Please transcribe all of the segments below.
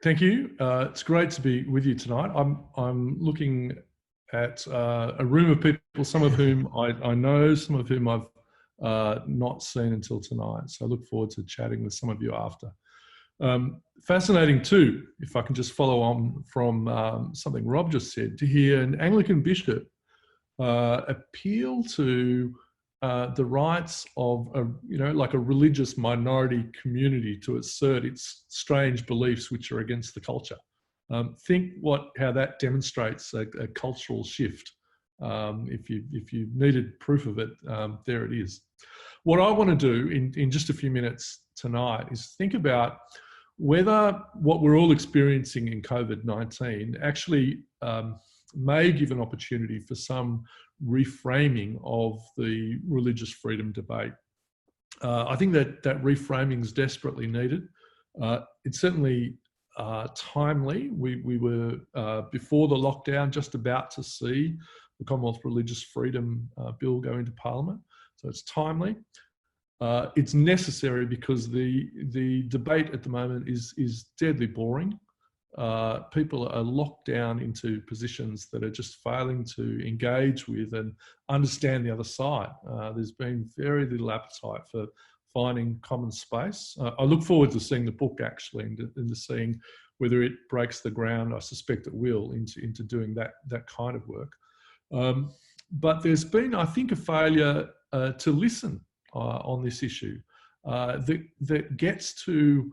Thank you. It's great to be with you tonight. I'm looking at a room of people, some of whom I know, some of whom I've not seen until tonight. So I look forward to chatting with some of you after. Fascinating too, if I can just follow on from something Rob just said, to hear an Anglican bishop appeal to the rights of like a religious minority community to assert its strange beliefs which are against the culture. Think how that demonstrates a cultural shift. If you needed proof of it, there it is. What I want to do in just a few minutes tonight is think about whether what we're all experiencing in COVID-19 actually may give an opportunity for some reframing of the religious freedom debate. I think that reframing is desperately needed. It's certainly timely. We were, before the lockdown, just about to see the Commonwealth Religious Freedom Bill go into Parliament. So it's timely. It's necessary because the debate at the moment is deadly boring. People are locked down into positions that are just failing to engage with and understand the other side. There's been very little appetite for finding common space. I look forward to seeing the book actually and to seeing whether it breaks the ground. I suspect it will into doing that kind of work. But there's been, I think, a failure to listen on this issue that gets to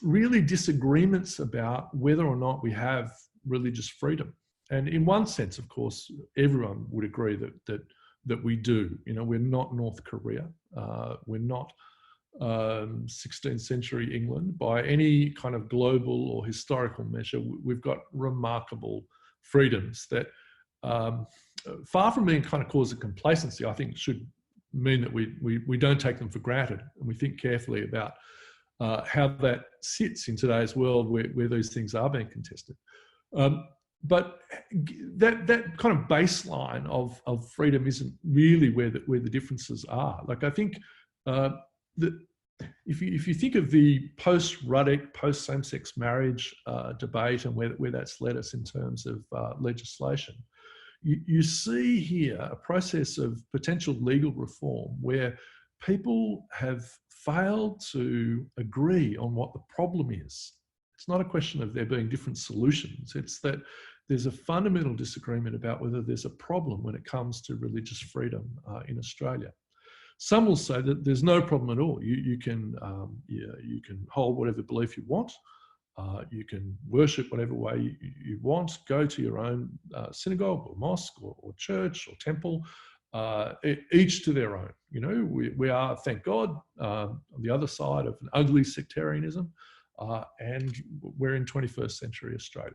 really disagreements about whether or not we have religious freedom. And in one sense, of course, everyone would agree that we do. You know, we're not North Korea. We're not 16th century England by any kind of global or historical measure. We've got remarkable freedoms that, far from being kind of cause of complacency, I think should mean that we don't take them for granted and we think carefully about how that sits in today's world where these things are being contested. But that kind of baseline of freedom isn't really where the differences are. Like, I think that if you think of the post-Ruddock, post-same-sex marriage debate and where that's led us in terms of legislation, you see here a process of potential legal reform where people have failed to agree on what the problem is. It's not a question of there being different solutions. It's that there's a fundamental disagreement about whether there's a problem when it comes to religious freedom in Australia. Some will say that there's no problem at all. You can hold whatever belief you want. You can worship whatever way you want. Go to your own synagogue or mosque or church or temple. Each to their own. You know, we are, thank God, on the other side of an ugly sectarianism, and we're in 21st century Australia.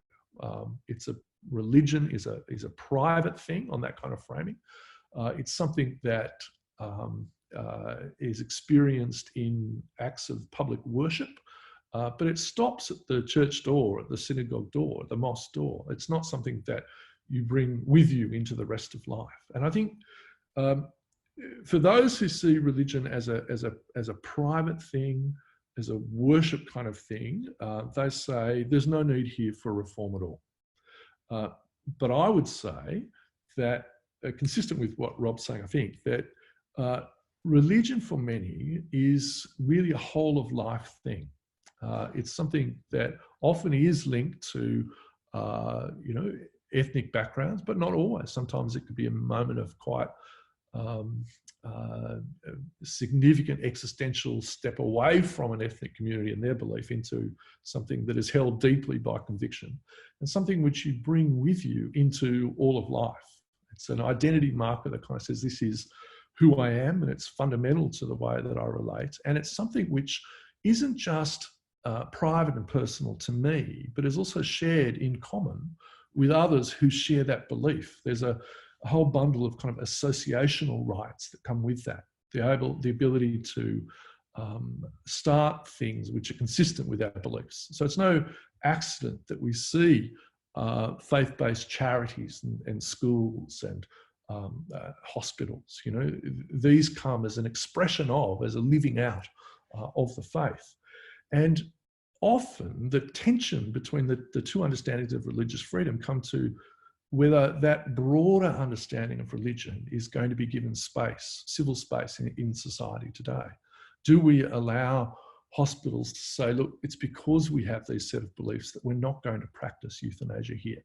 Religion is a private thing on that kind of framing. It's something that is experienced in acts of public worship, but it stops at the church door, at the synagogue door, at the mosque door. It's not something that you bring with you into the rest of life. And I think for those who see religion as a private thing, as a worship kind of thing, they say there's no need here for reform at all. But I would say that, consistent with what Rob's saying, I think that religion for many is really a whole of life thing. It's something that often is linked to, ethnic backgrounds, but not always. Sometimes it could be a moment of quite significant existential step away from an ethnic community and their belief into something that is held deeply by conviction and something which you bring with you into all of life. It's an identity marker that kind of says this is who I am, and it's fundamental to the way that I relate. And it's something which isn't just private and personal to me, but is also shared in common with others who share that belief. There's a whole bundle of kind of associational rights that come with that. The ability to start things which are consistent with our beliefs. So it's no accident that we see faith-based charities and schools and hospitals. You know, these come as an expression of, as a living out of the faith. And often the tension between the two understandings of religious freedom come to whether that broader understanding of religion is going to be given space, civil space in society today. Do we allow hospitals to say, look, it's because we have these set of beliefs that we're not going to practice euthanasia here?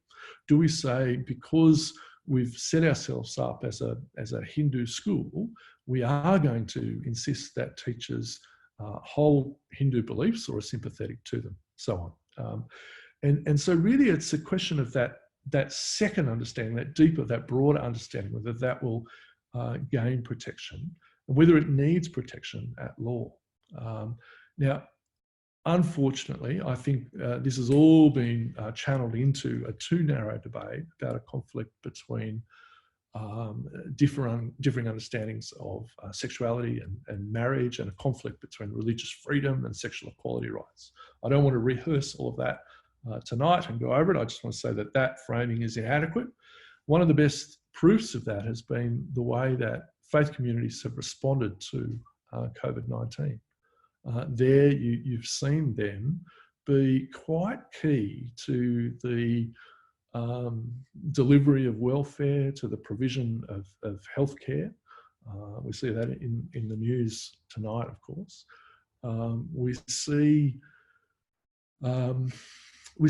Do we say, because we've set ourselves up as a Hindu school, we are going to insist that teachers hold Hindu beliefs or are sympathetic to them, so on. And so really it's a question of that second understanding, that deeper, that broader understanding, whether that will gain protection, and whether it needs protection at law. Now, unfortunately, I think this has all been channeled into a too narrow debate about a conflict between differing understandings of sexuality and marriage, and a conflict between religious freedom and sexual equality rights. I don't want to rehearse all of that tonight and go over it. I just want to say that that framing is inadequate. One of the best proofs of that has been the way that faith communities have responded to COVID-19. There you've seen them be quite key to the delivery of welfare, to the provision of healthcare. We see that in the news tonight, of course. We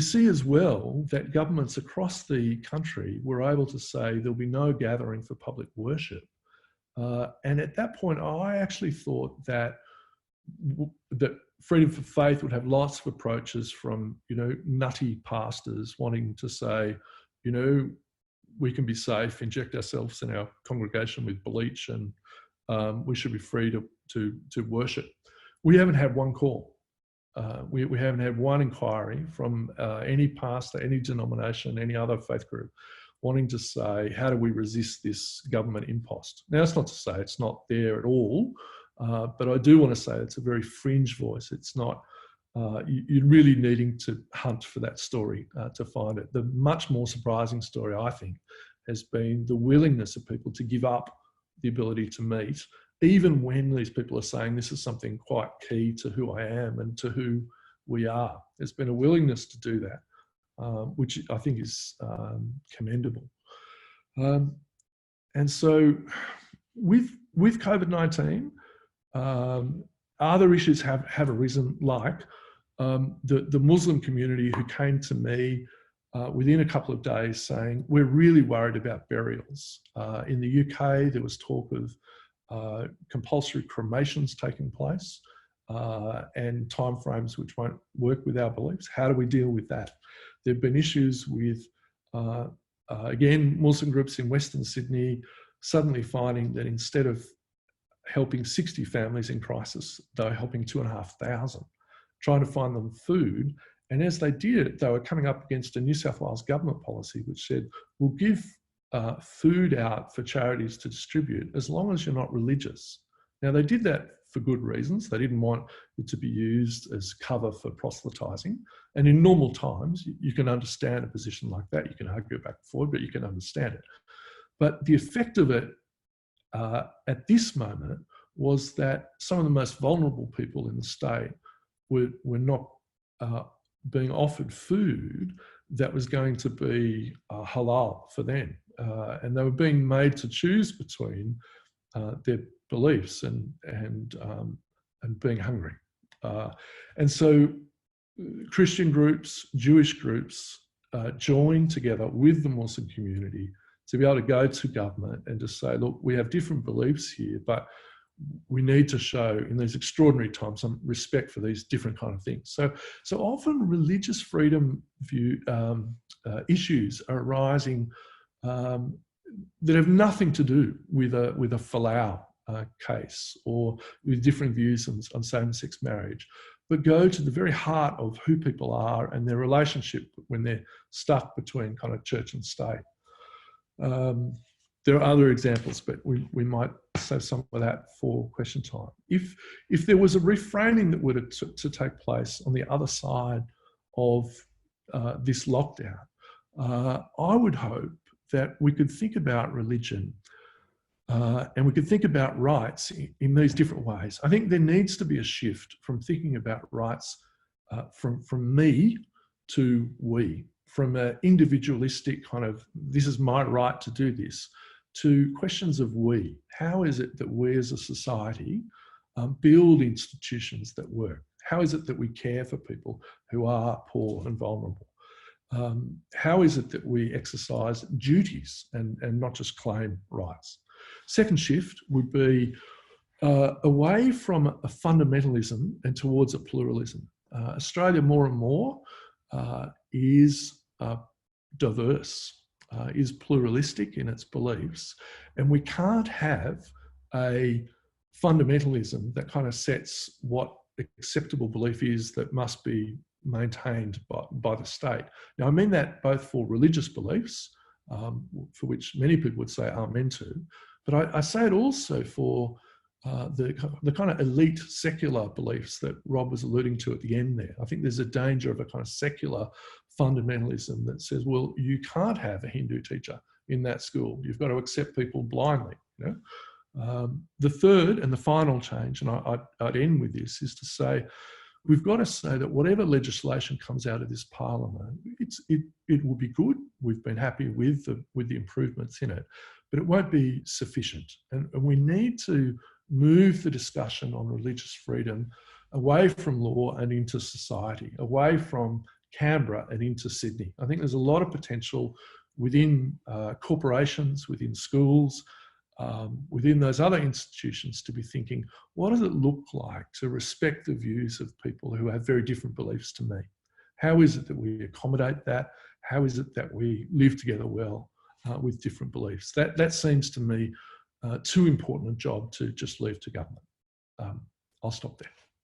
see as well that governments across the country were able to say there'll be no gathering for public worship. And at that point, I actually thought that freedom for faith would have lots of approaches from, nutty pastors wanting to say, we can be safe, inject ourselves in our congregation with bleach, and we should be free to worship. We haven't had one call. We haven't had one inquiry from any pastor, any denomination, any other faith group wanting to say, how do we resist this government impost? Now, that's not to say it's not there at all, but I do want to say it's a very fringe voice. It's not, you're really needing to hunt for that story to find it. The much more surprising story, I think, has been the willingness of people to give up the ability to meet, even when these people are saying this is something quite key to who I am and to who we are. There's been a willingness to do that, which I think is commendable. And so with COVID-19, other issues have arisen, like the Muslim community who came to me within a couple of days saying, we're really worried about burials. In the UK, there was talk of compulsory cremations taking place and timeframes which won't work with our beliefs. How do we deal with that? There have been issues with, again, Muslim groups in Western Sydney suddenly finding that instead of helping 60 families in crisis, they were helping 2,500, trying to find them food. And as they did, they were coming up against a New South Wales government policy which said, we'll give food out for charities to distribute as long as you're not religious. Now, they did that for good reasons. They didn't want it to be used as cover for proselytizing. And in normal times, you can understand a position like that. You can argue it back and forward, but you can understand it. But the effect of it at this moment was that some of the most vulnerable people in the state were not being offered food that was going to be halal for them. And they were being made to choose between their beliefs and being hungry. And so Christian groups, Jewish groups joined together with the Muslim community to be able to go to government and to say, look, we have different beliefs here, but we need to show in these extraordinary times some respect for these different kind of things. So often religious freedom issues are arising that have nothing to do with a Falau case or with different views on same-sex marriage, but go to the very heart of who people are and their relationship when they're stuck between kind of church and state. There are other examples, but we might save some of that for question time. If there was a reframing that were to take place on the other side of this lockdown, I would hope that we could think about religion and we could think about rights in these different ways. I think there needs to be a shift from thinking about rights from me to we, from an individualistic kind of, this is my right to do this, to questions of we. How is it that we as a society build institutions that work? How is it that we care for people who are poor and vulnerable? How is it that we exercise duties and not just claim rights? Second shift would be away from a fundamentalism and towards a pluralism. Australia more and more is diverse, is pluralistic in its beliefs, and we can't have a fundamentalism that kind of sets what acceptable belief is that must be maintained by the state. Now, I mean that both for religious beliefs, for which many people would say amen to, but I say it also for the kind of elite secular beliefs that Rob was alluding to at the end there. I think there's a danger of a kind of secular fundamentalism that says, well, you can't have a Hindu teacher in that school. You've got to accept people blindly. You know? The third and the final change, and I'd end with this, is to say, we've got to say that whatever legislation comes out of this parliament, it will be good. We've been happy with the improvements in it, but it won't be sufficient. And we need to move the discussion on religious freedom away from law and into society, away from Canberra and into Sydney. I think there's a lot of potential within corporations, within schools, within those other institutions to be thinking, what does it look like to respect the views of people who have very different beliefs to me? How is it that we accommodate that? How is it that we live together well with different beliefs? That seems to me too important a job to just leave to government. I'll stop there.